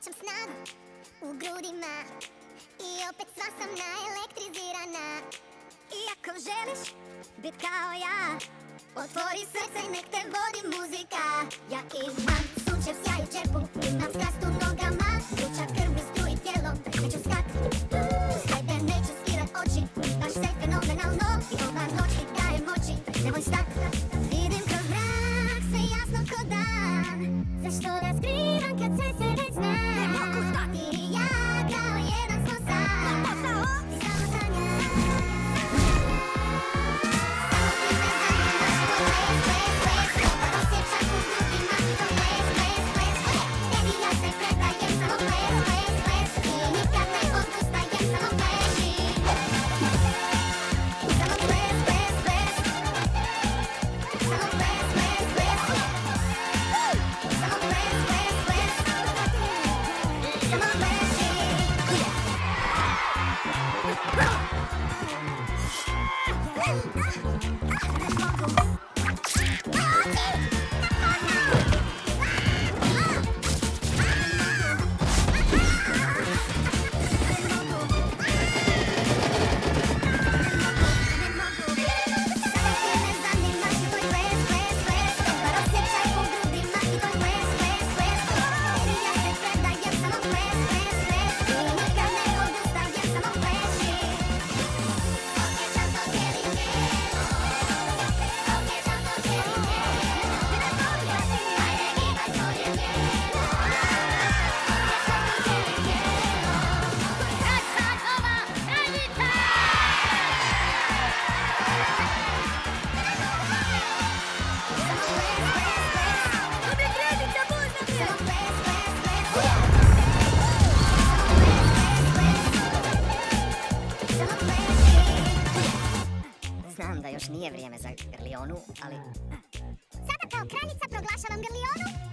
osjećam snagu u grudima i opet sva sam naelektrizirana. I ako želiš bit kao ja, otvori srce i nek te vodi muzika. Ja imam sunčev sjaj u džepu, imam strast u nogama, vruća krv mi struji tijelom, neću stat. S tebe neću skirat oči, baš se fenomenalno i ova noć ti daje moći, nemoj stat. Vidim kroz mrak, sve jasno ko dan, zašto da skrivam kad sve se već zna. Ne mogu stat. Ti i ja kao jedan smo sad, ti samo sanjaš. Znam da još nije vrijeme za Grlionu, ali... Sada kao kraljica proglašavam Grlionu